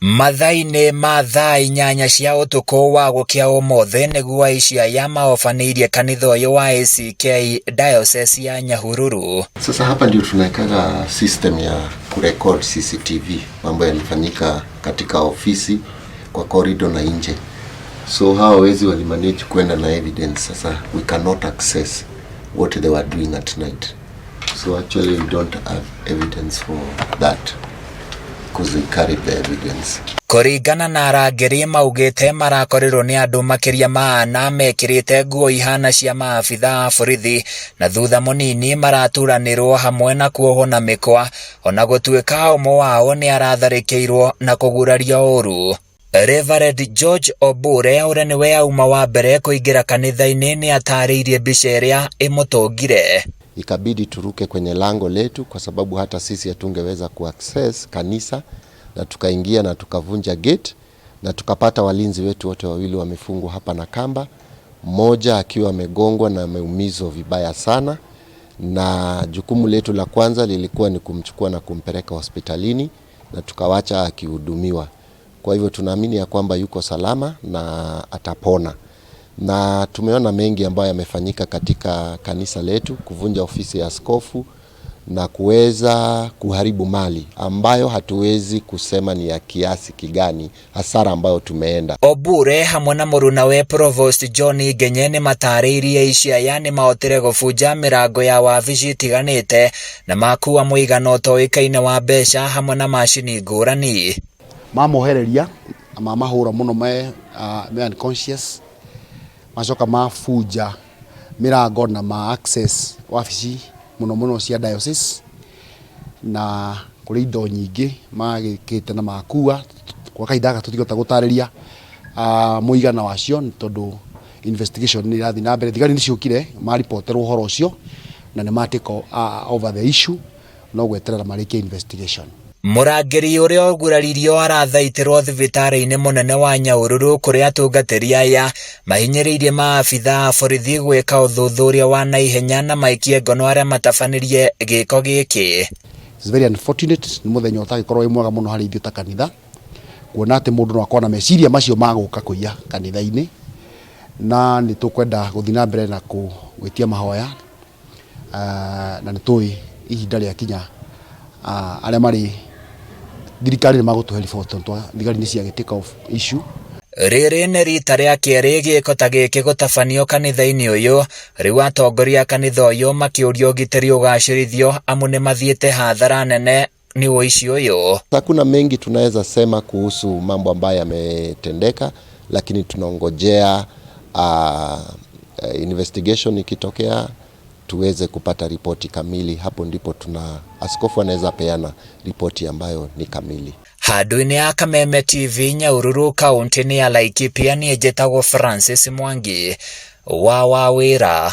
Mathainĩ ma thaa 8 cia ũtukũ wa gũkĩa ũmũthĩ nĩguo aicia ya maobanĩirie kanitha ũyũ wa ACK Diocese ya Nyahururu. Sasa hapa ndio tunaweka system ya kurecord CCTV mambo yalifanyika katika ofisi, kwa corridor na nje. So hawa wezi walimanage kwenda na evidence. Sasa we cannot access what they were doing at night. So actually we don't have evidence for that, because they carried the evidence. Kũringana na arangĩri maugĩte marakorirwo nĩ andũ makĩria ma ana mekĩrĩte nguo ihana cia maabitha a borithi, na thutha mũnini maraturanĩrwo hamwe na kuohwo na mĩkwa, ona gũtuĩka ũmwe wao nĩ aratharĩkĩirwo na kũgurario ũru. Reverend George Obure ũrĩa nĩwe auma wa mbere kũingĩra kanitha-inĩ nĩ atarĩirie mbica ĩrĩa ĩmũtũngire. Ikabidi turuke kwenye lango letu kwa sababu hata sisi hatungeweza kuaccess kanisa, na tukaingia na tukavunja gate na tukapata walinzi wetu wote wawili wamefungwa hapa na kamba, mmoja akiwa amegongwa na ameumizwa vibaya sana, na jukumu letu la kwanza lilikuwa ni kumchukua na kumpeleka hospitalini na tukawacha akihudumiwa. Kwa hivyo tunaamini ya kwamba yuko salama na atapona. Na tumeona mengi ambayo yamefanyika katika kanisa letu, kuvunja ofisi ya askofu na kuweza kuharibu mali ambayo hatuwezi kusema ni ya kiasi kigani hasara ambayo tumeenda. Obure hamwe na mũrunawe Provost John Ngenye nĩ matarĩirie icia yani mahotire gũbunja mĩrango ya wabici itiganĩte na makuwa mũigana ũtoĩkaine wa mbeca hamwe na macini ngũrani. Mamohereria mamahũra mũno me unconscious, macoka mafunja mĩrango na ma access wabici muno cia diocese, na kũrĩ indo nyingĩ magĩkĩte na makuwa kwa kahinda gaka tũtigota gũtarĩria mũigana wacio nĩ tondũ investigation nĩ ĩrathiĩ na mbere. Thigari nĩ ciũkire maripoterwo ũhoro ũcio na nĩ matake over the issue, no gweterera marĩkie investigation. Mũrangĩri ũrĩa ũguraririo arathaitĩrwo thibitarĩ-inĩ mũnene wa Nyahururu kũrĩa atungatĩri aya mahinyĩrĩirie maabitha a borithi gwĩka ũthuthuria wa naihenya na maikie ngono arĩa matabanĩrie gĩko gĩkĩ. It's very unfortunate, nĩ mũthenya ũtagĩkorwo wĩ mwega mũno harĩ ithuĩ ta kanitha, kuona atĩ mũndũ no akorwo na meciria macio ma gũka kũiya kanitha-inĩ, na nĩ tũkwenda gũthiĩ na mbere na gwĩtia mahoya, na nĩ tũĩ ihinda rĩa kinya arĩa marĩ thirikari nĩ magũtũhe riboti thigari nĩ ciagĩtĩka of issue. Rĩrĩ nĩ rita rĩa kerĩ gĩko ta gĩkĩ gũtabanio kanitha-inĩ ũyũ, rĩu atongoria kanitha ũyũ makĩũrio ũgitĩri ũgacĩrithio amu nĩ mathiĩte hathara nene nĩ ũici ũyũ. Hakuna mengi tunaweza sema kuhusu mambo ambayo yametendeka, lakini tunangojea investigation ikitokea tuweze kupata ripoti kamili. Hapo ndipo askofu anaweza peana ripoti ambayo ni kamili. Handũ-inĩ ya Kameme TV Nyahururu kaunti-inĩ ya Laikipia, niĩ njĩtagwo Francis Mwangi wa Wawĩra.